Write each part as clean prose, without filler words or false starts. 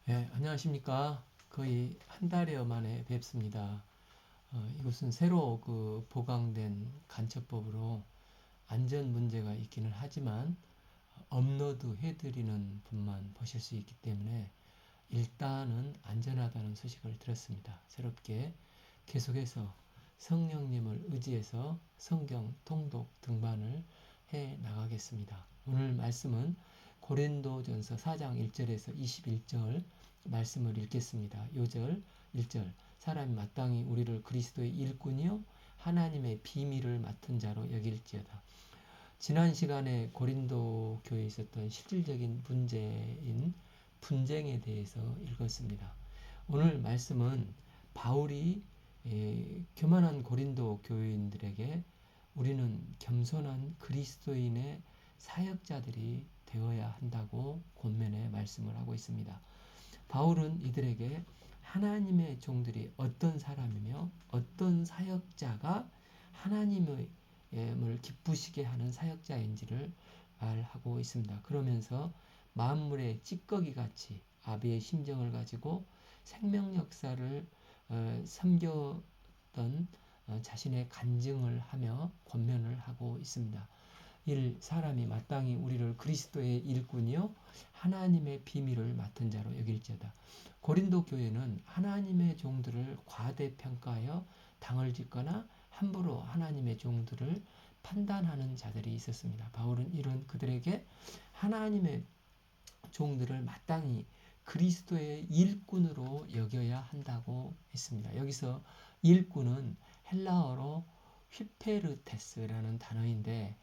네, 안녕하십니까. 거의 한 달여 만에 뵙습니다. 이것은 새로 보강된 간첩법으로 안전 문제가 있기는 하지만 업로드 해드리는 분만 보실 수 있기 때문에 일단은 안전하다는 소식을 들었습니다. 새롭게 계속해서 성령님을 의지해서 성경 통독 등반을 해 나가겠습니다. 오늘 말씀은 고린도전서 4장 1절에서 21절 말씀을 읽겠습니다. 요절 1절 사람이 마땅히 우리를 그리스도의 일꾼이요 하나님의 비밀을 맡은 자로 여길지어다. 지난 시간에 고린도 교회에 있었던 실질적인 문제인 분쟁에 대해서 읽었습니다. 오늘 말씀은 바울이 교만한 고린도 교회인들에게 우리는 겸손한 그리스도인의 사역자들이 되어야 한다고 권면의 말씀을 하고 있습니다. 바울은 이들에게 하나님의 종들이 어떤 사람이며 어떤 사역자가 하나님을 기쁘시게 하는 사역자인지를 말하고 있습니다. 그러면서 만물의 찌꺼기 같이 아비의 심정을 가지고 생명 역사를 섬겼던 자신의 간증을 하며 권면을 하고 있습니다. 1. 사람이 마땅히 우리를 그리스도의 일꾼이요 하나님의 비밀을 맡은 자로 여길지어다. 고린도 교회는 하나님의 종들을 과대평가하여 당을 짓거나 함부로 하나님의 종들을 판단하는 자들이 있었습니다. 바울은 이런 그들에게 하나님의 종들을 마땅히 그리스도의 일꾼으로 여겨야 한다고 했습니다. 여기서 일꾼은 헬라어로 휘페르테스라는 단어인데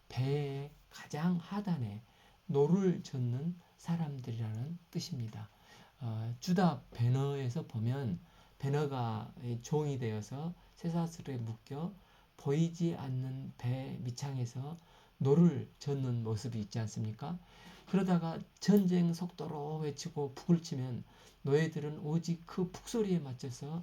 배의 가장 하단에 노를 젓는 사람들이라는 뜻입니다. 주다 배너에서 보면 배너가 종이 되어서 쇠사슬에 묶여 보이지 않는 배 밑창에서 노를 젓는 모습이 있지 않습니까? 그러다가 전쟁 속도로 외치고 북을 치면 노예들은 오직 그 북소리에 맞춰서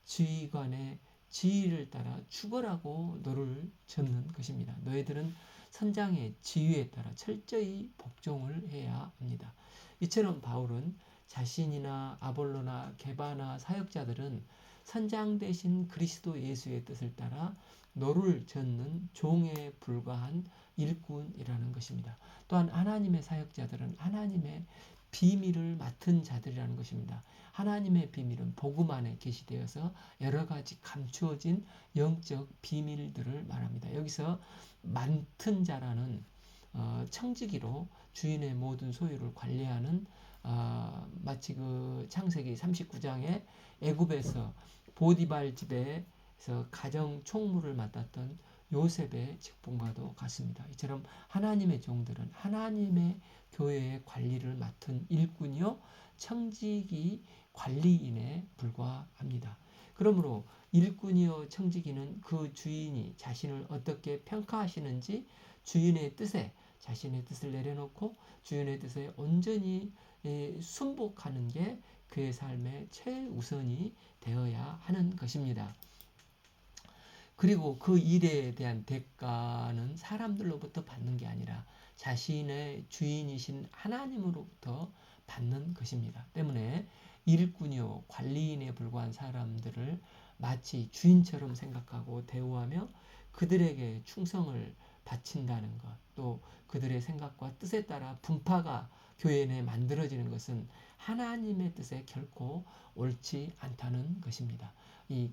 지휘관의 지휘를 따라 죽어라고 노를 젓는 것입니다. 노예들은 선장의 지휘에 따라 철저히 복종을 해야 합니다. 이처럼 바울은 자신이나 아볼로나 게바나 사역자들은 선장 대신 그리스도 예수의 뜻을 따라 노를 젓는 종에 불과한 일꾼이라는 것입니다. 또한 하나님의 사역자들은 하나님의 비밀을 맡은 자들이라는 것입니다. 하나님의 비밀은 복음 안에 계시되어서 여러 가지 감추어진 영적 비밀들을 말합니다. 여기서 맡은 자라는 청지기로 주인의 모든 소유를 관리하는 마치 창세기 39장에 애굽에서 보디발 집에서 가정 총무를 맡았던 요셉의 직분과도 같습니다. 이처럼 하나님의 종들은 하나님의 교회의 관리를 맡은 일꾼이요 청지기 관리인에 불과합니다. 그러므로 일꾼이요 청지기는 그 주인이 자신을 어떻게 평가하시는지 주인의 뜻에 자신의 뜻을 내려놓고 주인의 뜻에 온전히 순복하는 게 그의 삶의 최우선이 되어야 하는 것입니다. 그리고 그 일에 대한 대가는 사람들로부터 받는 게 아니라 자신의 주인이신 하나님으로부터 받는 것입니다. 때문에 일꾼이요 관리인에 불과한 사람들을 마치 주인처럼 생각하고 대우하며 그들에게 충성을 바친다는 것, 또 그들의 생각과 뜻에 따라 분파가 교회 내에 만들어지는 것은 하나님의 뜻에 결코 옳지 않다는 것입니다.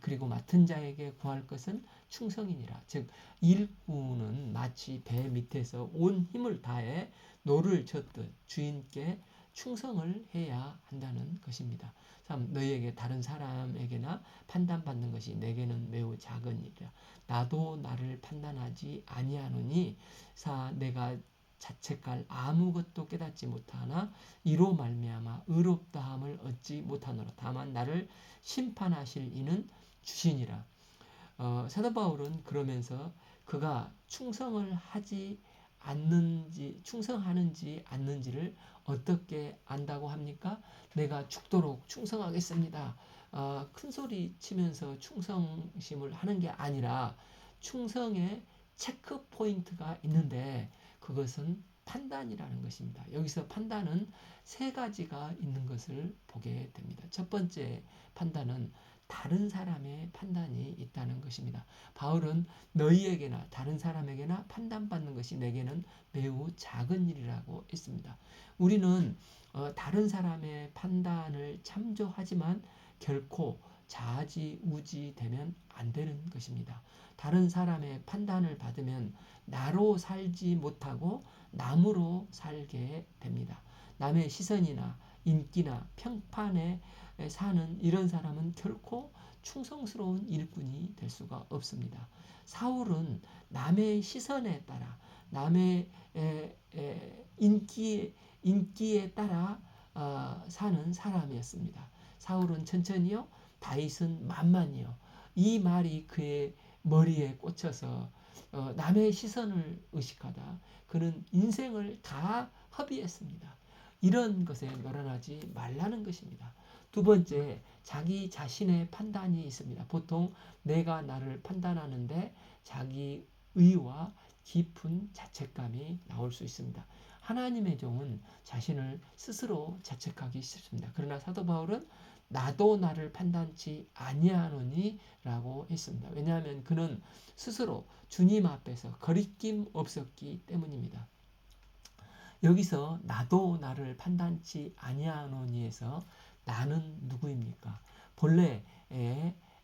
그리고 맡은 자에게 구할 것은 충성이니라. 즉 일꾼은 마치 배 밑에서 온 힘을 다해 노를 젓듯 주인께 충성을 해야 한다는 것입니다. 참 너희에게 다른 사람에게나 판단받는 것이 내게는 매우 작은 일이라. 나도 나를 판단하지 아니하노니 내가 자책할 아무것도 깨닫지 못하나 이로 말미암아 의롭다함을 얻지 못하노라. 다만 나를 심판하실 이는 주시니라. 사도 바울은 그러면서 그가 충성하는지 않는지를 어떻게 안다고 합니까? 내가 죽도록 충성하겠습니다. 큰 소리 치면서 충성심을 하는 게 아니라 충성의 체크 포인트가 있는데 그것은 판단이라는 것입니다. 여기서 판단은 세 가지가 있는 것을 보게 됩니다. 첫 번째 판단은 다른 사람의 판단이 있다는 것입니다. 바울은 너희에게나 다른 사람에게나 판단받는 것이 내게는 매우 작은 일이라고 했습니다. 우리는 다른 사람의 판단을 참조하지만 결코 좌지우지되면 안 되는 것입니다. 다른 사람의 판단을 받으면 나로 살지 못하고 남으로 살게 됩니다. 남의 시선이나 인기나 평판에 사는 이런 사람은 결코 충성스러운 일꾼이 될 수가 없습니다. 사울은 남의 시선에 따라 남의 인기에 따라 사는 사람이었습니다. 사울은 천천히요, 다윗은 만만히요. 이 말이 그의 머리에 꽂혀서 남의 시선을 의식하다 그는 인생을 다 허비했습니다. 이런 것에 놀아나지 말라는 것입니다. 두 번째, 자기 자신의 판단이 있습니다. 보통 내가 나를 판단하는데 자기 의와 깊은 자책감이 나올 수 있습니다. 하나님의 종은 자신을 스스로 자책하기 쉽습니다. 그러나 사도 바울은 나도 나를 판단치 아니하노니 라고 했습니다. 왜냐하면 그는 스스로 주님 앞에서 거리낌 없었기 때문입니다. 여기서 나도 나를 판단치 아니하노니에서 나는 누구입니까? 본래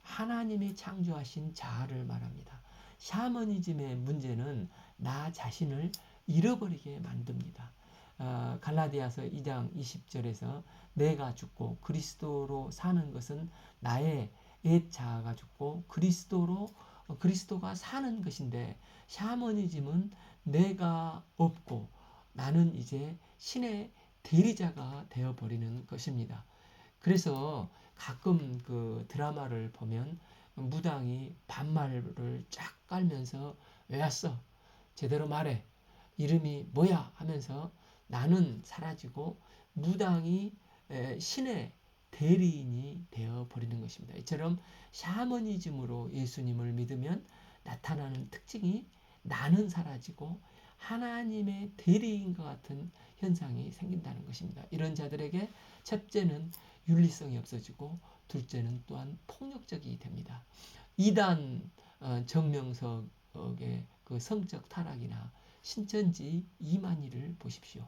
하나님이 창조하신 자아를 말합니다. 샤머니즘의 문제는 나 자신을 잃어버리게 만듭니다. 갈라디아서 2장 20절에서 내가 죽고 그리스도로 사는 것은 나의 옛 자아가 죽고 그리스도가 사는 것인데, 샤머니즘은 내가 없고 나는 이제 신의 대리자가 되어버리는 것입니다. 그래서 가끔 그 드라마를 보면 무당이 반말을 쫙 깔면서 왜 왔어? 제대로 말해. 이름이 뭐야? 하면서 나는 사라지고 무당이 신의 대리인이 되어버리는 것입니다. 이처럼 샤머니즘으로 예수님을 믿으면 나타나는 특징이 나는 사라지고 하나님의 대리인과 같은 현상이 생긴다는 것입니다. 이런 자들에게 첫째는 윤리성이 없어지고 둘째는 또한 폭력적이 됩니다. 이단 정명석의 그 성적 타락이나 신천지 이만희를 보십시오.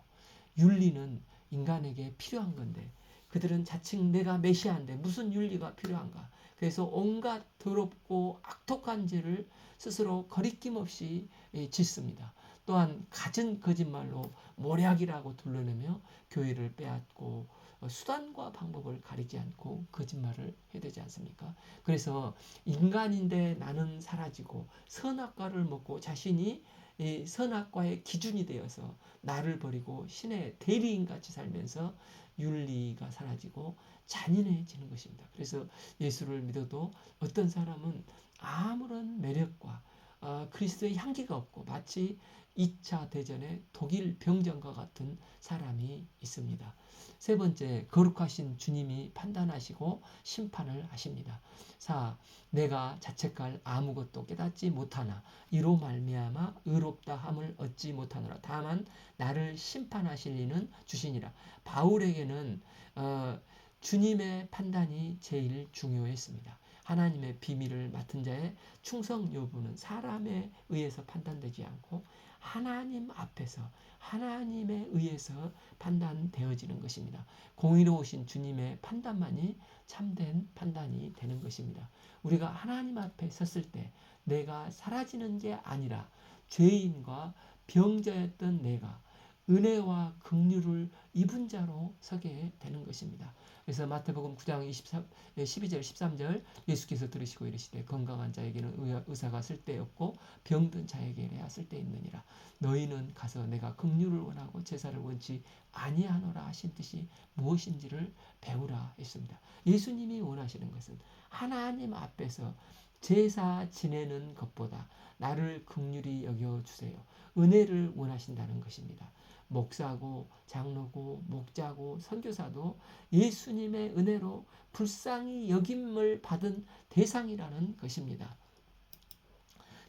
윤리는 인간에게 필요한 건데 그들은 자칭 내가 메시아인데 무슨 윤리가 필요한가. 그래서 온갖 더럽고 악독한 죄를 스스로 거리낌 없이 짓습니다. 또한 갖은 거짓말로 모략이라고 둘러내며 교회를 빼앗고 수단과 방법을 가리지 않고 거짓말을 해대지 않습니까? 그래서 인간인데 나는 사라지고 선악과를 먹고 자신이 선악과의 기준이 되어서 나를 버리고 신의 대리인같이 살면서 윤리가 사라지고 잔인해지는 것입니다. 그래서 예수를 믿어도 어떤 사람은 아무런 매력과 그리스도의 향기가 없고 마치 2차 대전의 독일 병정과 같은 사람이 있습니다. 세 번째, 거룩하신 주님이 판단하시고 심판을 하십니다. 4. 내가 자책할 아무것도 깨닫지 못하나 이로 말미암아 의롭다 함을 얻지 못하노라. 다만 나를 심판하실 이는 주시니라. 바울에게는 주님의 판단이 제일 중요했습니다. 하나님의 비밀을 맡은 자의 충성 여부는 사람에 의해서 판단되지 않고 하나님 앞에서 하나님에 의해서 판단되어지는 것입니다. 공의로우신 주님의 판단만이 참된 판단이 되는 것입니다. 우리가 하나님 앞에 섰을 때 내가 사라지는 게 아니라 죄인과 병자였던 내가 은혜와 긍휼을 입은 자로 서게 되는 것입니다. 그래서 마태복음 9장 12절 13절 예수께서 들으시고 이르시되 건강한 자에게는 의사가 쓸데없고 병든 자에게야 쓸데있느니라. 너희는 가서 내가 긍휼을 원하고 제사를 원치 아니하노라 하신 뜻이 무엇인지를 배우라 했습니다. 예수님이 원하시는 것은 하나님 앞에서 제사 지내는 것보다 나를 긍휼히 여겨주세요. 은혜를 원하신다는 것입니다. 목사고 장로고 목자고 선교사도 예수님의 은혜로 불쌍히 여김을 받은 대상이라는 것입니다.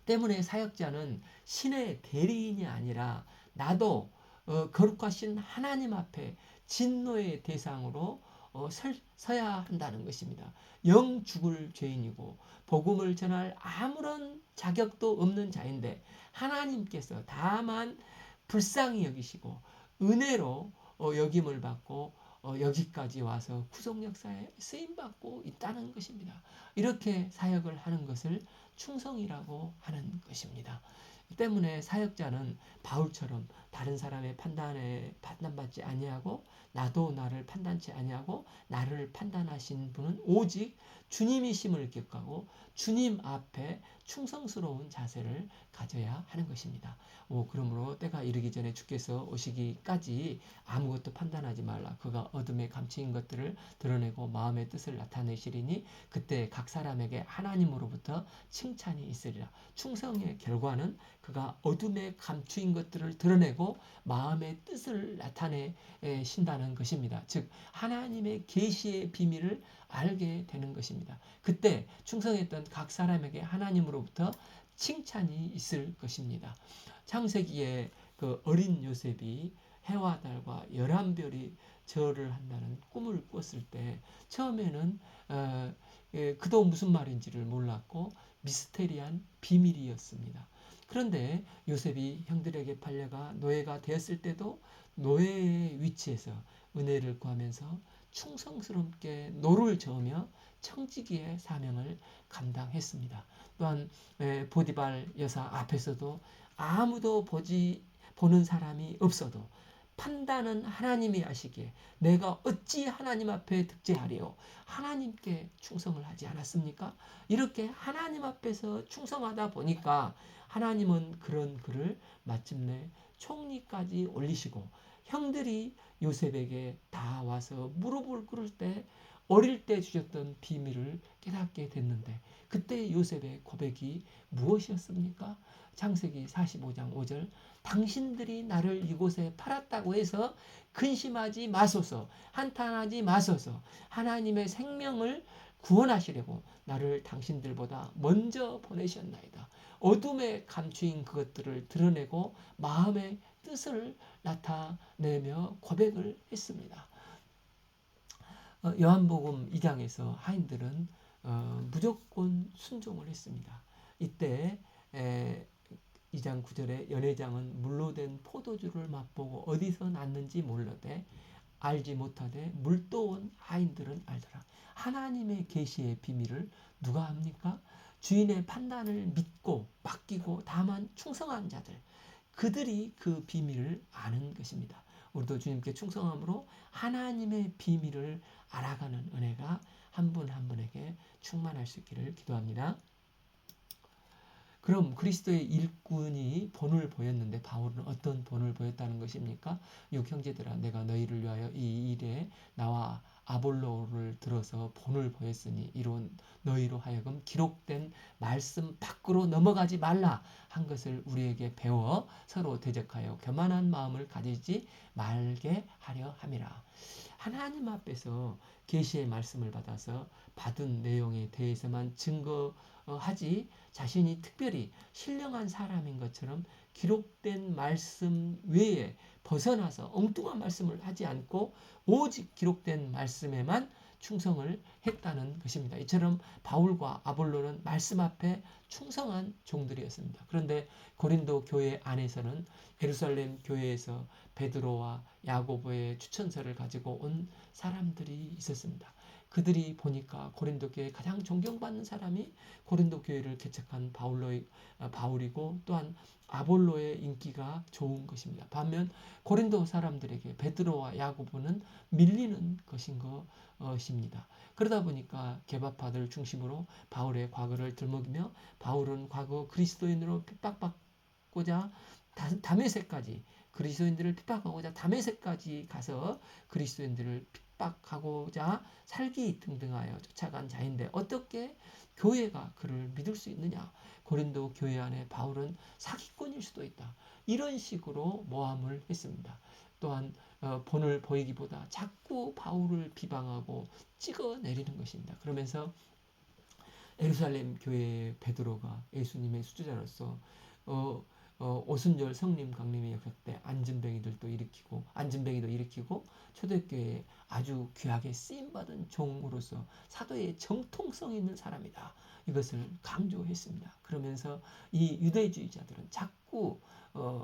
때문에 사역자는 신의 대리인이 아니라 나도 거룩하신 하나님 앞에 진노의 대상으로 서야 한다는 것입니다. 영 죽을 죄인이고 복음을 전할 아무런 자격도 없는 자인데 하나님께서 다만 불쌍히 여기시고 은혜로 여김을 받고 여기까지 와서 구속 역사에 쓰임 받고 있다는 것입니다. 이렇게 사역을 하는 것을 충성이라고 하는 것입니다. 때문에 사역자는 바울처럼 다른 사람의 판단에 판단받지 아니하고 나도 나를 판단치 아니하고 나를 판단하신 분은 오직 주님이심을 기억하고 주님 앞에 충성스러운 자세를 가져야 하는 것입니다. 그러므로 때가 이르기 전에 주께서 오시기까지 아무것도 판단하지 말라. 그가 어둠에 감추인 것들을 드러내고 마음의 뜻을 나타내시리니 그때 각 사람에게 하나님으로부터 칭찬이 있으리라. 충성의 결과는 그가 어둠에 감추인 것들을 드러내고 마음의 뜻을 나타내신다는 것입니다. 즉 하나님의 계시의 비밀을 알게 되는 것입니다. 그때 충성했던 각 사람에게 하나님으로부터 칭찬이 있을 것입니다. 창세기에 그 어린 요셉이 해와 달과 11별이 절을 한다는 꿈을 꿨을 때 처음에는 그도 무슨 말인지를 몰랐고 미스테리한 비밀이었습니다. 그런데 요셉이 형들에게 팔려가 노예가 되었을 때도 노예의 위치에서 은혜를 구하면서 충성스럽게 노를 저으며 청지기의 사명을 감당했습니다. 또한 보디발 여사 앞에서도 아무도 보는 사람이 없어도 판단은 하나님이 하시기에 내가 어찌 하나님 앞에 득제하리요. 하나님께 충성을 하지 않았습니까? 이렇게 하나님 앞에서 충성하다 보니까 하나님은 그런 그를 마침내 총리까지 올리시고 형들이 요셉에게 다 와서 무릎을 꿇을 때 어릴 때 주셨던 비밀을 깨닫게 됐는데 그때 요셉의 고백이 무엇이었습니까? 창세기 45장 5절 당신들이 나를 이곳에 팔았다고 해서 근심하지 마소서 한탄하지 마소서 하나님의 생명을 구원하시려고 나를 당신들보다 먼저 보내셨나이다. 어둠에 감추인 그것들을 드러내고 마음의 뜻을 나타내며 고백을 했습니다. 요한복음 2장에서 하인들은 무조건 순종을 했습니다. 이때 2장 9절에 연회장은 물로 된 포도주를 맛보고 어디서 났는지 몰라되 알지 못하되 물도온 하인들은 알더라. 하나님의 계시의 비밀을 누가 합니까? 주인의 판단을 믿고 맡기고 다만 충성한 자들 그들이 그 비밀을 아는 것입니다. 우리도 주님께 충성함으로 하나님의 비밀을 알아가는 은혜가 한 분 한 분에게 충만할 수 있기를 기도합니다. 그럼 그리스도의 일꾼이 본을 보였는데 바울은 어떤 본을 보였다는 것입니까? 형제들아 내가 너희를 위하여 이 일에 나와 아볼로를 들어서 본을 보였으니 이로 너희로 하여금 기록된 말씀 밖으로 넘어가지 말라 한 것을 우리에게 배워 서로 대적하여 교만한 마음을 가지지 말게 하려 함이라. 하나님 앞에서 계시의 말씀을 받아서 받은 내용에 대해서만 증거하지 자신이 특별히 신령한 사람인 것처럼 기록된 말씀 외에 벗어나서 엉뚱한 말씀을 하지 않고 오직 기록된 말씀에만 충성을 했다는 것입니다. 이처럼 바울과 아볼로는 말씀 앞에 충성한 종들이었습니다. 그런데 고린도 교회 안에서는 예루살렘 교회에서 베드로와 야고보의 추천서를 가지고 온 사람들이 있었습니다. 그들이 보니까 고린도 교회에 가장 존경받는 사람이 고린도 교회를 개척한 바울이고 또한 아볼로의 인기가 좋은 것입니다. 반면 고린도 사람들에게 베드로와 야고보는 밀리는 것입니다. 그러다 보니까 개바파들 중심으로 바울의 과거를 들먹이며 바울은 과거 그리스도인으로 핍박받고자 다메섹까지 그리스도인들을 핍박하고자 다메섹까지 가서 그리스도인들을 핍박하고자 살기 등등하여 쫓아간 자인데 어떻게 교회가 그를 믿을 수 있느냐? 고린도 교회 안에 바울은 사기꾼일 수도 있다. 이런 식으로 모함을 했습니다. 또한 본을 보이기보다 자꾸 바울을 비방하고 찍어내리는 것입니다. 그러면서 예루살렘 교회의 베드로가 예수님의 수제자로서 오순절 성림 강림의 역사 때 안진뱅이도 일으키고 초대교회에 아주 귀하게 쓰임받은 종으로서 사도의 정통성 있는 사람이다. 이것을 강조했습니다. 그러면서 이 유대주의자들은 자꾸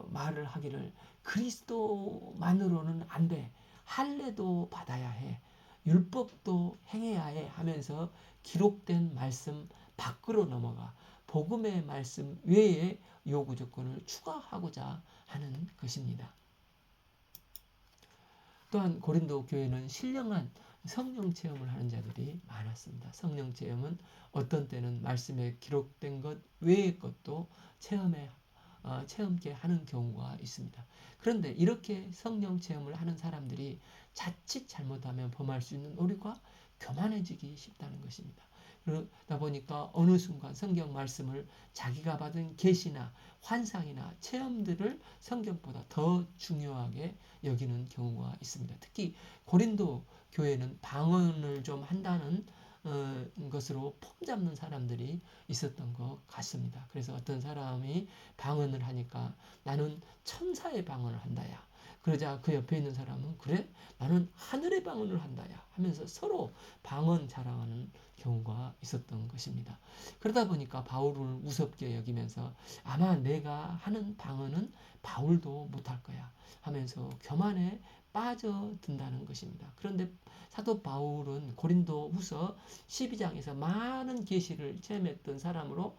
말을 하기를 그리스도만으로는 안 돼. 할례도 받아야 해. 율법도 행해야 해 하면서 기록된 말씀 밖으로 넘어가 복음의 말씀 외에 요구 조건을 추가하고자 하는 것입니다. 또한 고린도 교회는 신령한 성령 체험을 하는 자들이 많았습니다. 성령 체험은 어떤 때는 말씀에 기록된 것 외의 것도 체험케 하는 경우가 있습니다. 그런데 이렇게 성령 체험을 하는 사람들이 자칫 잘못하면 범할 수 있는 오류가 교만해지기 쉽다는 것입니다. 그러다 보니까 어느 순간 성경 말씀을 자기가 받은 계시나 환상이나 체험들을 성경보다 더 중요하게 여기는 경우가 있습니다. 특히 고린도 교회는 방언을 좀 한다는 것으로 폼 잡는 사람들이 있었던 것 같습니다. 그래서 어떤 사람이 방언을 하니까 나는 천사의 방언을 한다야. 그러자 그 옆에 있는 사람은 그래? 나는 하늘의 방언을 한다야 하면서 서로 방언 자랑하는 경우가 있었던 것입니다. 그러다 보니까 바울을 우습게 여기면서 아마 내가 하는 방언은 바울도 못할 거야 하면서 교만에 빠져든다는 것입니다. 그런데 사도 바울은 고린도 후서 12장에서 많은 계시를 체험했던 사람으로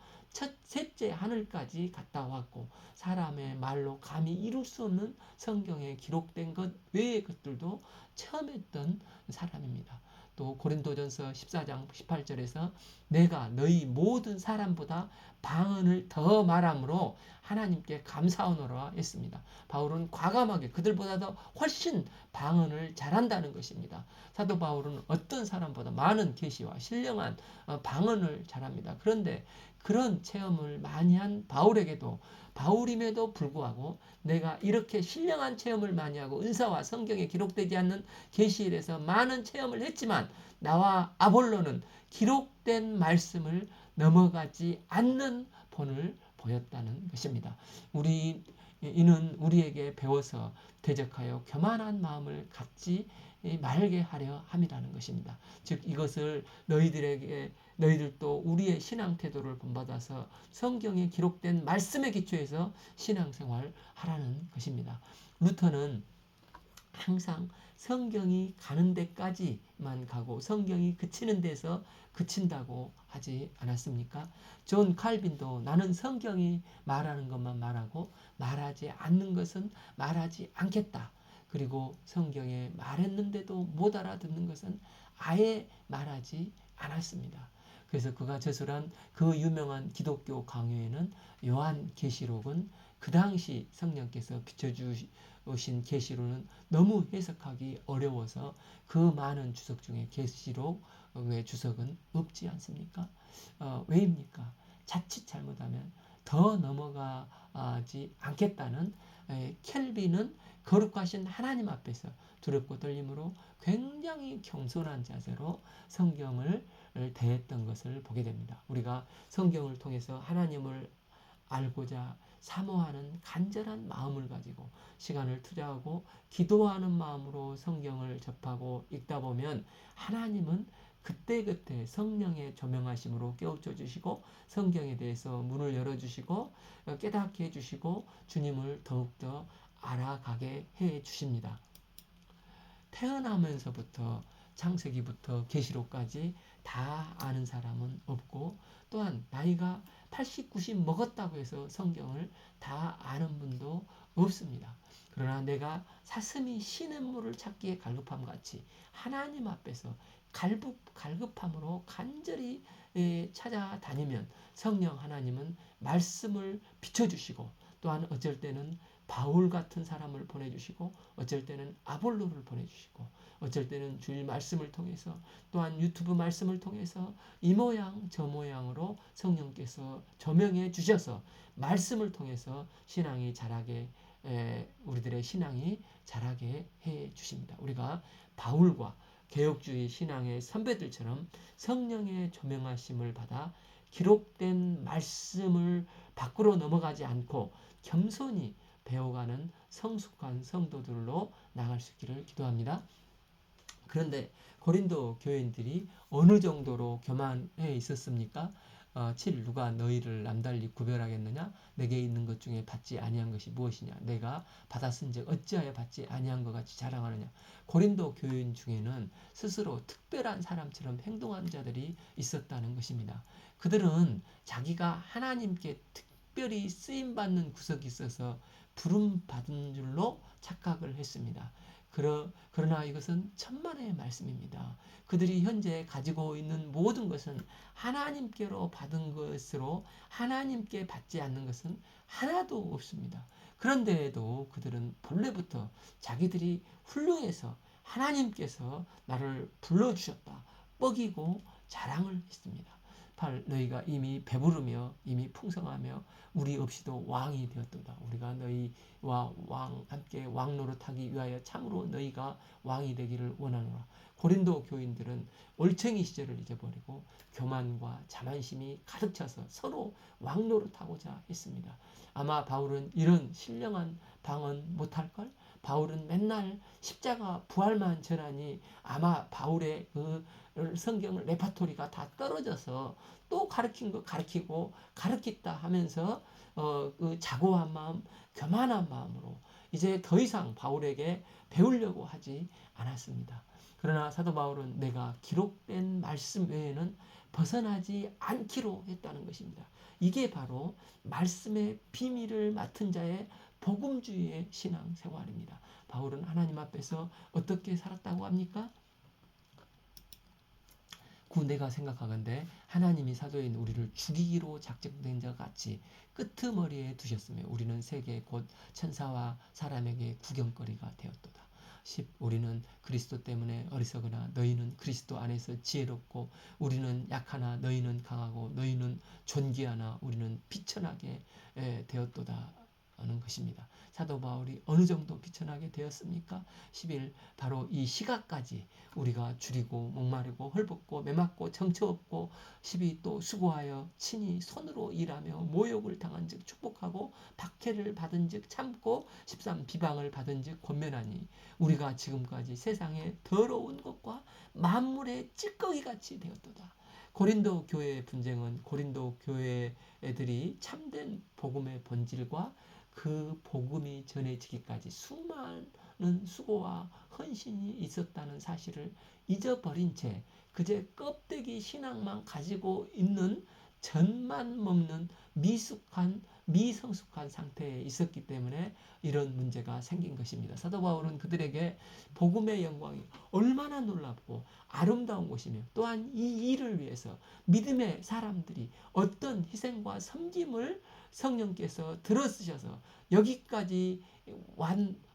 셋째 하늘까지 갔다 왔고 사람의 말로 감히 이룰 수 없는 성경에 기록된 것 외의 것들도 체험했던 사람입니다. 또 고린도전서 14장 18절에서 내가 너희 모든 사람보다 방언을 더 말함으로 하나님께 감사하노라 했습니다. 바울은 과감하게 그들보다 더 훨씬 방언을 잘한다는 것입니다. 사도 바울은 어떤 사람보다 많은 계시와 신령한 방언을 잘합니다. 그런데 그런 체험을 많이 한 바울에게도 바울임에도 불구하고 내가 이렇게 신령한 체험을 많이 하고 은사와 성경에 기록되지 않는 계시일에서 많은 체험을 했지만 나와 아볼로는 기록된 말씀을 넘어가지 않는 본을 보였다는 것입니다. 이는 우리에게 배워서 대적하여 교만한 마음을 갖지 말게 하려 함이라는 것입니다. 즉 이것을 너희들도 우리의 신앙 태도를 본받아서 성경에 기록된 말씀에 기초해서 신앙생활 하라는 것입니다. 루터는 항상 성경이 가는 데까지만 가고 성경이 그치는 데서 그친다고 하지 않았습니까? 존 칼빈도 나는 성경이 말하는 것만 말하고 말하지 않는 것은 말하지 않겠다. 그리고 성경에 말했는데도 못 알아듣는 것은 아예 말하지 않았습니다. 그래서 그가 저술한 그 유명한 기독교 강요에는 요한계시록은 그 당시 성령께서 비춰주신 계시로는 너무 해석하기 어려워서 그 많은 주석 중에 계시록의 주석은 없지 않습니까? 왜입니까? 자칫 잘못하면 더 넘어가지 않겠다는 켈빈은 거룩하신 하나님 앞에서 두렵고 떨림으로 굉장히 겸손한 자세로 성경을 대했던 것을 보게 됩니다. 우리가 성경을 통해서 하나님을 알고자 사모하는 간절한 마음을 가지고 시간을 투자하고 기도하는 마음으로 성경을 접하고 읽다 보면 하나님은 그때그때 성령의 조명하심으로 깨우쳐 주시고 성경에 대해서 문을 열어주시고 깨닫게 해주시고 주님을 더욱더 알아가게 해 주십니다. 태어나면서부터 창세기부터 계시록까지 다 아는 사람은 없고 또한 나이가 80, 90 먹었다고 해서 성경을 다 아는 분도 없습니다. 그러나 내가 사슴이 시냇물을 찾기에 갈급함 같이 하나님 앞에서 갈급함으로 간절히 찾아다니면 성령 하나님은 말씀을 비춰주시고 또한 어쩔 때는 바울 같은 사람을 보내주시고 어쩔 때는 아볼로를 보내주시고 어쩔 때는 주일 말씀을 통해서 또한 유튜브 말씀을 통해서 이 모양 저 모양으로 성령께서 조명해 주셔서 말씀을 통해서 신앙이 자라게 우리들의 신앙이 자라게 해 주십니다. 우리가 바울과 개혁주의 신앙의 선배들처럼 성령의 조명하심을 받아 기록된 말씀을 밖으로 넘어가지 않고 겸손히 배워가는 성숙한 성도들로 나갈 수 있기를 기도합니다. 그런데 고린도 교인들이 어느 정도로 교만해 있었습니까? 7. 누가 너희를 남달리 구별하겠느냐? 내게 있는 것 중에 받지 아니한 것이 무엇이냐? 내가 받았은즉 어찌하여 받지 아니한 것 같이 자랑하느냐? 고린도 교인 중에는 스스로 특별한 사람처럼 행동한 자들이 있었다는 것입니다. 그들은 자기가 하나님께 특별히 쓰임받는 구석이 있어서 부름받은 줄로 착각을 했습니다. 그러나 이것은 천만의 말씀입니다. 그들이 현재 가지고 있는 모든 것은 하나님께로 받은 것으로 하나님께 받지 않는 것은 하나도 없습니다. 그런데도 그들은 본래부터 자기들이 훌륭해서 하나님께서 나를 불러주셨다 뻐기고 자랑을 했습니다. 8. 너희가 이미 배부르며 이미 풍성하며 우리 없이도 왕이 되었도다. 우리가 너희와 함께 왕 노릇하기 위하여 참으로 너희가 왕이 되기를 원하노라. 고린도 교인들은 올챙이 시절을 잊어버리고 교만과 자만심이 가득 차서 서로 왕 노릇하고자 했습니다. 아마 바울은 이런 신령한 방언 못할걸? 바울은 맨날 십자가 부활만 전하니 아마 바울의 그 성경 레파토리가 다 떨어져서 또 가르친 거 가르치고 가르쳤다 하면서 그 자고한 마음, 교만한 마음으로 이제 더 이상 바울에게 배우려고 하지 않았습니다. 그러나 사도 바울은 내가 기록된 말씀 외에는 벗어나지 않기로 했다는 것입니다. 이게 바로 말씀의 비밀을 맡은 자의 복음주의의 신앙생활입니다. 바울은 하나님 앞에서 어떻게 살았다고 합니까? 내가 생각하건대 하나님이 사도인 우리를 죽이기로 작정된 자 같이 끄트머리에 두셨으며 우리는 세계 곧 천사와 사람에게 구경거리가 되었도다. 10. 우리는 그리스도 때문에 어리석으나 너희는 그리스도 안에서 지혜롭고 우리는 약하나 너희는 강하고 너희는 존귀하나 우리는 비천하게 되었도다 하는 것입니다. 사도 바울이 어느 정도 비천하게 되었습니까? 11. 바로 이 시각까지 우리가 줄이고 목마르고 헐벗고 매맞고 정처없고 12. 또 수고하여 친히 손으로 일하며 모욕을 당한 즉 축복하고 박해를 받은 즉 참고 13. 비방을 받은 즉 권면하니 우리가 지금까지 세상에 더러운 것과 만물의 찌꺼기같이 되었도다. 고린도 교회의 분쟁은 고린도 교회 애들이 참된 복음의 본질과 그 복음이 전해지기까지 수많은 수고와 헌신이 있었다는 사실을 잊어버린 채 그저 껍데기 신앙만 가지고 있는 젖만 먹는 미성숙한 상태에 있었기 때문에 이런 문제가 생긴 것입니다. 사도 바울은 그들에게 복음의 영광이 얼마나 놀랍고 아름다운 것이며 또한 이 일을 위해서 믿음의 사람들이 어떤 희생과 섬김을 성령께서 들어쓰셔서 여기까지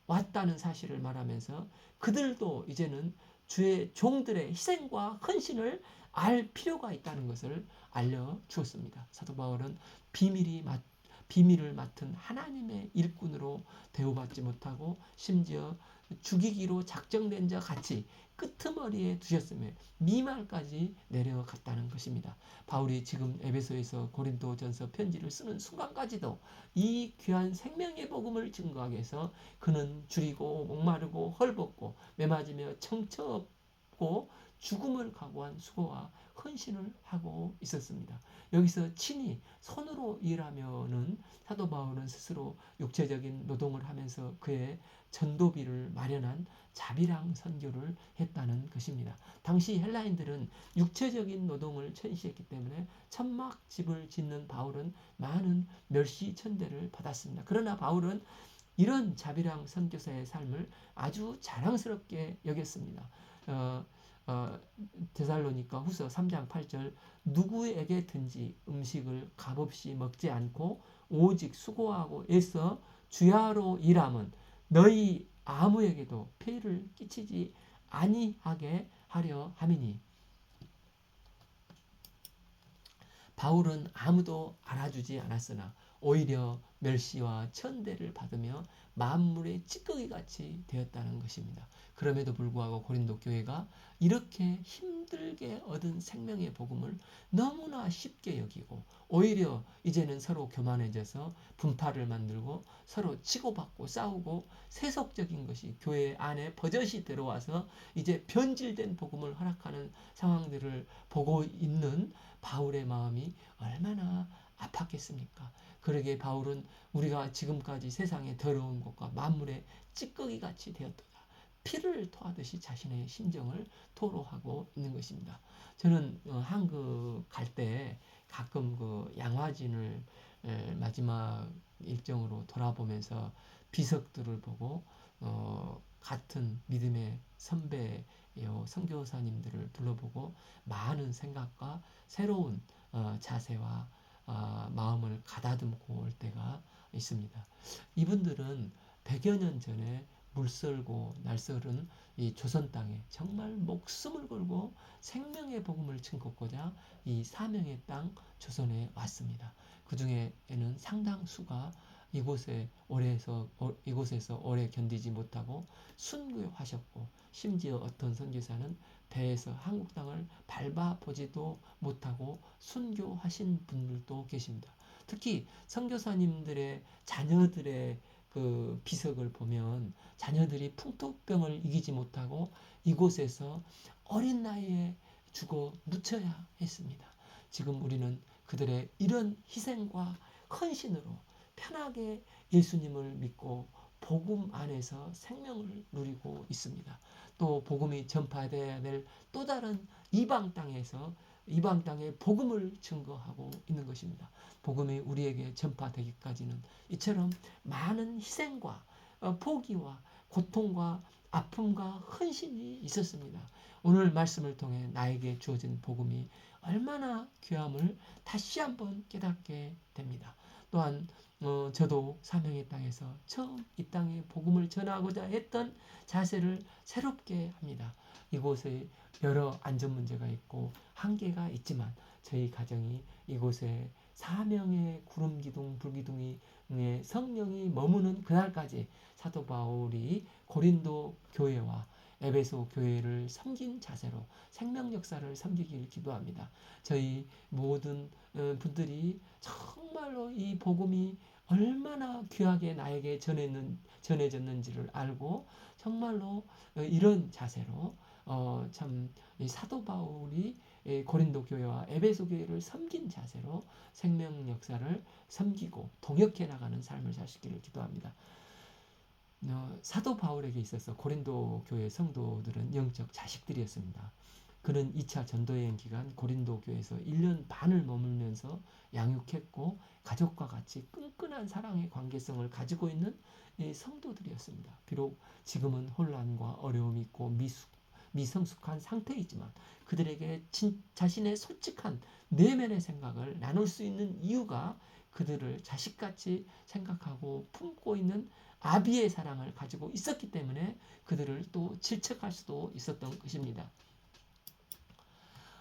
왔다는 사실을 말하면서 그들도 이제는 주의 종들의 희생과 헌신을 알 필요가 있다는 것을 알려주었습니다. 사도 바울은 비밀을 맡은 하나님의 일꾼으로 대우받지 못하고 심지어 죽이기로 작정된 자 같이 끄트머리에 두셨으며 미말까지 내려갔다는 것입니다. 바울이 지금 에베소에서 고린도전서 편지를 쓰는 순간까지도 이 귀한 생명의 복음을 증거하기 위해서 그는 줄이고 목마르고 헐벗고 매맞으며 청처없고 죽음을 각오한 수고와 헌신을 하고 있었습니다. 여기서 친히 손으로 일하면은 사도 바울은 스스로 육체적인 노동을 하면서 그의 전도비를 마련한 자비랑 선교를 했다는 것입니다. 당시 헬라인들은 육체적인 노동을 천시했기 때문에 천막집을 짓는 바울은 많은 멸시천대를 받았습니다. 그러나 바울은 이런 자비랑 선교사의 삶을 아주 자랑스럽게 여겼습니다. 데살로니가 후서 3장 8절 누구에게든지 음식을 값없이 먹지 않고 오직 수고하고 애써 주야로 일함은 너희 아무에게도 폐를 끼치지 아니하게 하려 함이니. 바울은 아무도 알아주지 않았으나 오히려 멸시와 천대를 받으며 만물의 찌꺼기같이 되었다는 것입니다. 그럼에도 불구하고 고린도 교회가 이렇게 힘들게 얻은 생명의 복음을 너무나 쉽게 여기고 오히려 이제는 서로 교만해져서 분파를 만들고 서로 치고받고 싸우고 세속적인 것이 교회 안에 버젓이 들어와서 이제 변질된 복음을 허락하는 상황들을 보고 있는 바울의 마음이 얼마나 아팠겠습니까? 그러기에 바울은 우리가 지금까지 세상의 더러운 것과 만물의 찌꺼기 같이 되었도다. 피를 토하듯이 자신의 심정을 토로하고 있는 것입니다. 저는 한국 갈 때 가끔 그 양화진을 마지막 일정으로 돌아보면서 비석들을 보고 같은 믿음의 선배요 선교사님들을 둘러보고 많은 생각과 새로운 자세와 마음을 가다듬고 올 때가 있습니다. 이분들은 100여 년 전에 물썰고 날설은 이 조선 땅에 정말 목숨을 걸고 생명의 복음을 증거고자 이 사명의 땅 조선에 왔습니다. 그 중에는 상당수가 이곳에서 오래 견디지 못하고 순교하셨고 심지어 어떤 선교사는 배에서 한국 땅을 밟아보지도 못하고 순교하신 분들도 계십니다. 특히 선교사님들의 자녀들의 그 비석을 보면 자녀들이 풍토병을 이기지 못하고 이곳에서 어린 나이에 죽어 묻혀야 했습니다. 지금 우리는 그들의 이런 희생과 헌신으로 편하게 예수님을 믿고 복음 안에서 생명을 누리고 있습니다. 또 복음이 전파되어야 될 또 다른 이방 땅에 복음을 증거하고 있는 것입니다. 복음이 우리에게 전파되기까지는 이처럼 많은 희생과 포기와 고통과 아픔과 헌신이 있었습니다. 오늘 말씀을 통해 나에게 주어진 복음이 얼마나 귀함을 다시 한번 깨닫게 됩니다. 또한 저도 사명의 땅에서 처음 이 땅에 복음을 전하고자 했던 자세를 새롭게 합니다. 이곳에 여러 안전 문제가 있고 한계가 있지만 저희 가정이 이곳에 사명의 구름 기둥 불기둥이 성령이 머무는 그날까지 사도 바울이 고린도 교회와 에베소 교회를 섬긴 자세로 생명 역사를 섬기길 기도합니다. 저희 모든 분들이 정말로 이 복음이 얼마나 귀하게 나에게 전해졌는지를 알고 정말로 이런 자세로 참 사도 바울이 고린도 교회와 에베소 교회를 섬긴 자세로 생명 역사를 섬기고 동역해 나가는 삶을 살 수 있기를 기도합니다. 사도 바울에게 있어서 고린도 교회 성도들은 영적 자식들이었습니다. 그는 2차 전도여행 기간 고린도 교회에서 1년 반을 머물면서 양육했고 가족과 같이 끈끈한 사랑의 관계성을 가지고 있는 성도들이었습니다. 비록 지금은 혼란과 어려움이 있고 미성숙한 상태이지만 그들에게 자신의 솔직한 내면의 생각을 나눌 수 있는 이유가 그들을 자식같이 생각하고 품고 있는 아비의 사랑을 가지고 있었기 때문에 그들을 또 질책할 수도 있었던 것입니다.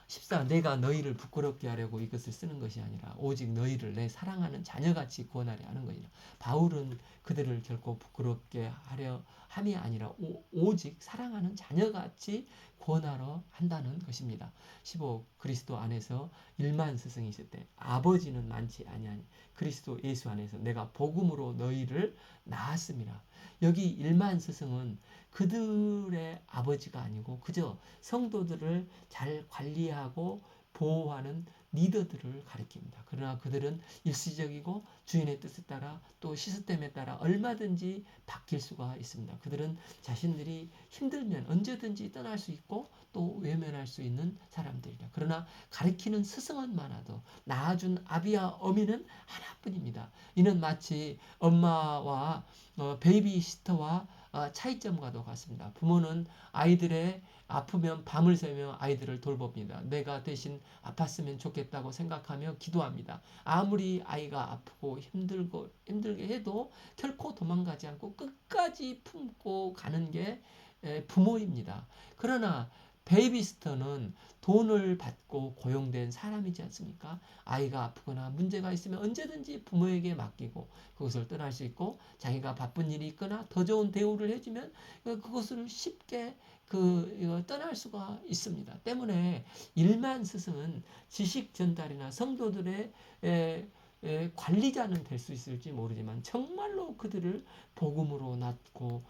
14. 내가 너희를 부끄럽게 하려고 이것을 쓰는 것이 아니라 오직 너희를 내 사랑하는 자녀같이 구원하려 하는 것이라. 바울은 그들을 결코 부끄럽게 하려 함이 아니라 오직 사랑하는 자녀같이 구원하러 한다는 것입니다. 15. 그리스도 안에서 1만 스승이 있을 때 아버지는 많지 아니하니 그리스도 예수 안에서 내가 복음으로 너희를 낳았습니다. 여기 1만 스승은 그들의 아버지가 아니고 그저 성도들을 잘 관리하고 보호하는 리더들을 가리킵니다. 그러나 그들은 일시적이고 주인의 뜻에 따라 또 시스템에 따라 얼마든지 바뀔 수가 있습니다. 그들은 자신들이 힘들면 언제든지 떠날 수 있고 또 외면할 수 있는 사람들이다. 그러나 가리키는 스승은 많아도 낳아준 아비와 어미는 하나뿐입니다. 이는 마치 엄마와 베이비시터와 차이점과도 같습니다. 부모는 아이들의 아프면 밤을 새며 아이들을 돌봅니다. 내가 대신 아팠으면 좋겠다고 생각하며 기도합니다. 아무리 아이가 아프고 힘들게 해도 결코 도망가지 않고 끝까지 품고 가는 게 부모입니다. 그러나 베이비시터는 돈을 받고 고용된 사람이지 않습니까? 아이가 아프거나 문제가 있으면 언제든지 부모에게 맡기고 그것을 떠날 수 있고 자기가 바쁜 일이 있거나 더 좋은 대우를 해주면 그것을 쉽게 떠날 수가 있습니다. 때문에 일만 스승은 지식 전달이나 성도들의 관리자는 될 수 있을지 모르지만 정말로 그들을 복음으로 낳고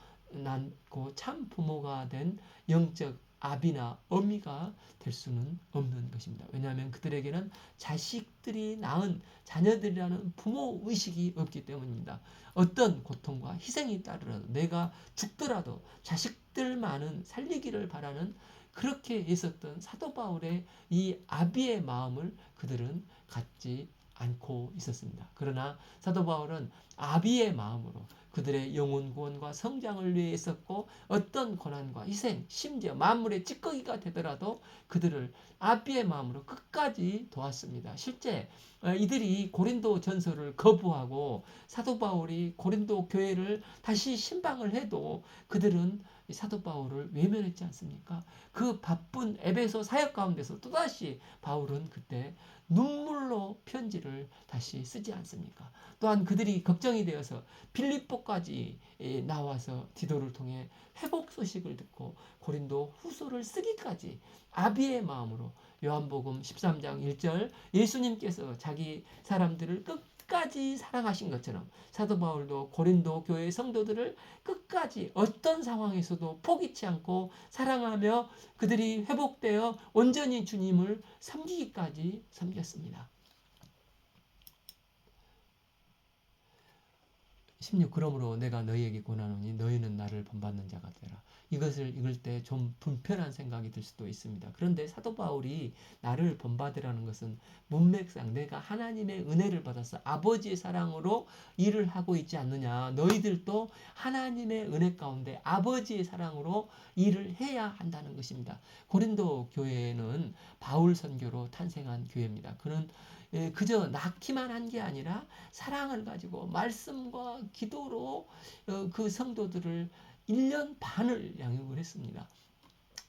참 부모가 된 영적 아비나 어미가 될 수는 없는 것입니다. 왜냐하면 그들에게는 자식들이 낳은 자녀들이라는 부모 의식이 없기 때문입니다. 어떤 고통과 희생이 따르더라도 내가 죽더라도 자식들만은 살리기를 바라는 그렇게 있었던 사도 바울의 이 아비의 마음을 그들은 갖지 않고 있었습니다. 그러나 사도 바울은 아비의 마음으로 그들의 영혼 구원과 성장을 위해 있었고 어떤 고난과 희생, 심지어 만물의 찌꺼기가 되더라도 그들을 아비의 마음으로 끝까지 도왔습니다. 실제 이들이 고린도 전서를 거부하고 사도 바울이 고린도 교회를 다시 신방을 해도 그들은 사도 바울을 외면했지 않습니까? 그 바쁜 에베소 사역 가운데서 또다시 바울은 그때 눈물로 편지를 다시 쓰지 않습니까? 또한 그들이 걱정이 되어서 빌립보까지 나와서 디도를 통해 회복 소식을 듣고 고린도 후서를 쓰기까지 아비의 마음으로 요한복음 13장 1절 예수님께서 자기 사람들을 끝까지 사랑하신 것처럼 사도 바울도 고린도 교회 성도들을 끝까지 어떤 상황에서도 포기치 않고 사랑하며 그들이 회복되어 온전히 주님을 섬기기까지 섬겼습니다. 16 그러므로 내가 너희에게 권하노니 너희는 나를 본받는 자가 되라. 이것을 읽을 때 좀 불편한 생각이 들 수도 있습니다. 그런데 사도 바울이 나를 본받으라는 것은 문맥상 내가 하나님의 은혜를 받아서 아버지의 사랑으로 일을 하고 있지 않느냐. 너희들도 하나님의 은혜 가운데 아버지의 사랑으로 일을 해야 한다는 것입니다. 고린도 교회는 바울 선교로 탄생한 교회입니다. 그는 그저 낳기만 한 게 아니라 사랑을 가지고 말씀과 기도로 그 성도들을 1년 반을 양육을 했습니다.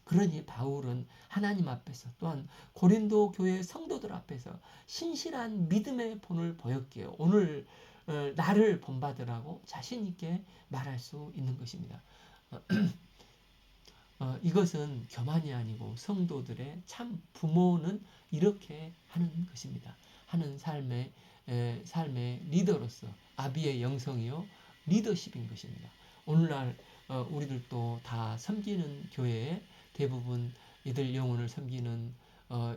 그러니 바울은 하나님 앞에서 또한 고린도 교회 성도들 앞에서 신실한 믿음의 본을 보였기에 오늘 나를 본받으라고 자신 있게 말할 수 있는 것입니다. 이것은 교만이 아니고 성도들의 참 부모는 이렇게 하는 것입니다. 하는 삶의 리더로서 아비의 영성이요 리더십인 것입니다. 오늘날 우리들도 다 섬기는 교회에 대부분 이들 영혼을 섬기는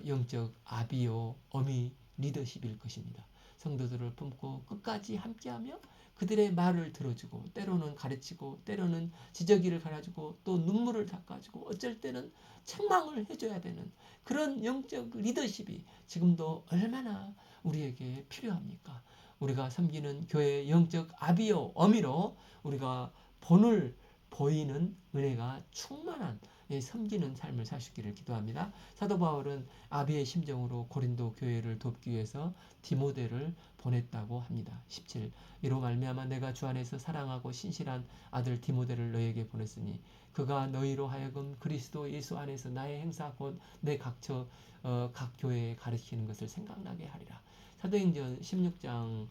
영적 아비요 어미 리더십일 것입니다. 성도들을 품고 끝까지 함께하며 그들의 말을 들어주고 때로는 가르치고 때로는 지저귀를 갈아주고 또 눈물을 닦아주고 어쩔 때는 책망을 해줘야 되는 그런 영적 리더십이 지금도 얼마나 우리에게 필요합니까? 우리가 섬기는 교회의 영적 아비요 어미로 우리가 본을 보이는 은혜가 충만한 섬기는 삶을 사시기를 기도합니다. 사도 바울은 아비의 심정으로 고린도 교회를 돕기 위해서 디모데를 보냈다고 합니다. 17 이로 말미암아 내가 주 안에서 사랑하고 신실한 아들 디모데를 너희에게 보냈으니 그가 너희로 하여금 그리스도 예수 안에서 나의 행사 곧 내 각 교회에 가르치는 것을 생각나게 하리라. 사도행전 16장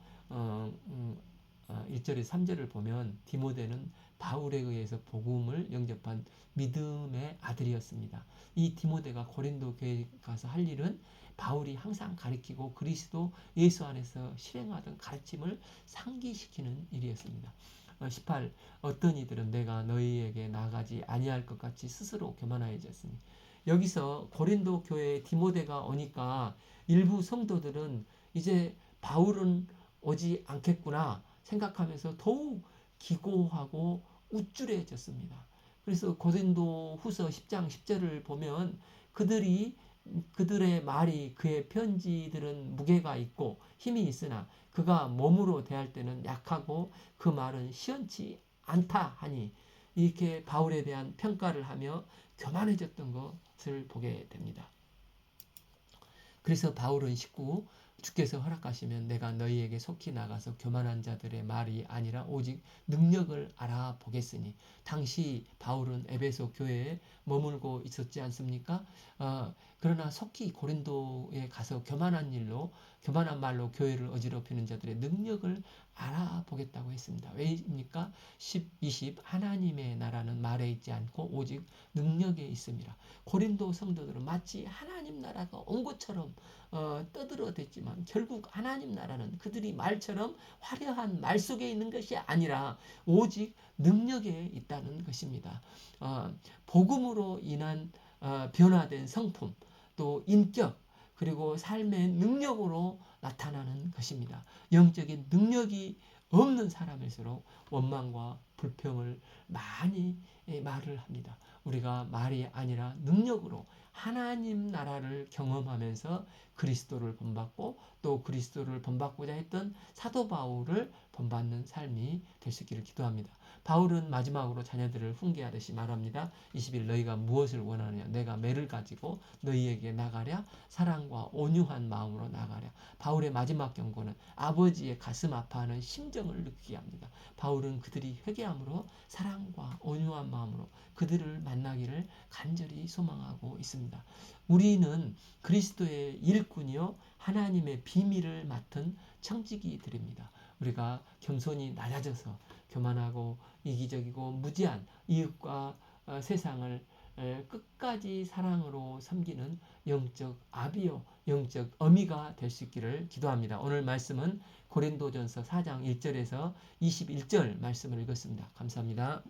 1절에서 3절을 보면 디모데는 바울에 의해서 복음을 영접한 믿음의 아들이었습니다. 이 디모데가 고린도 교회에 가서 할 일은 바울이 항상 가르치고 그리스도 예수 안에서 실행하던 가르침을 상기시키는 일이었습니다. 18 어떤 이들은 내가 너희에게 나가지 아니할 것 같이 스스로 교만하여졌으니 여기서 고린도 교회에 디모데가 오니까 일부 성도들은 이제 바울은 오지 않겠구나 생각하면서 더욱 기고하고 우쭐해졌습니다. 그래서 고린도 후서 10장 10절을 보면 그들의 말이 그의 편지들은 무게가 있고 힘이 있으나 그가 몸으로 대할 때는 약하고 그 말은 시원치 않다 하니 이렇게 바울에 대한 평가를 하며 교만해졌던 것을 보게 됩니다. 그래서 바울은 19 주께서 허락하시면 내가 너희에게 속히 나가서 교만한 자들의 말이 아니라 오직 능력을 알아보겠으니. 당시 바울은 에베소 교회에 머물고 있었지 않습니까? 그러나 속히 고린도에 가서 교만한 말로 교회를 어지럽히는 자들의 능력을 알아보겠다고 했습니다. 왜입니까? 10, 20 하나님의 나라는 말에 있지 않고 오직 능력에 있습니다. 고린도 성도들은 마치 하나님 나라가 온 것처럼 떠들어댔지만 결국 하나님 나라는 그들이 말처럼 화려한 말 속에 있는 것이 아니라 오직 능력에 있다는 것입니다. 복음으로 인한 변화된 성품, 또 인격, 그리고 삶의 능력으로 나타나는 것입니다. 영적인 능력이 없는 사람일수록 원망과 불평을 많이 말을 합니다. 우리가 말이 아니라 능력으로 하나님 나라를 경험하면서 그리스도를 본받고 또 그리스도를 본받고자 했던 사도 바울을 본받는 삶이 될 수 있기를 기도합니다. 바울은 마지막으로 자녀들을 훈계하듯이 말합니다. 20일 너희가 무엇을 원하느냐? 내가 매를 가지고 너희에게 나가랴? 사랑과 온유한 마음으로 나가랴. 바울의 마지막 경고는 아버지의 가슴 아파하는 심정을 느끼게 합니다. 바울은 그들이 회개함으로 사랑과 온유한 마음으로 그들을 만나기를 간절히 소망하고 있습니다. 우리는 그리스도의 일꾼이요 하나님의 비밀을 맡은 청지기들입니다. 우리가 겸손히 낮아져서 교만하고 이기적이고 무지한 이웃과 세상을 끝까지 사랑으로 섬기는 영적 아비요 영적 어미가 될 수 있기를 기도합니다. 오늘 말씀은 고린도전서 4장 1절에서 21절 말씀을 읽었습니다. 감사합니다.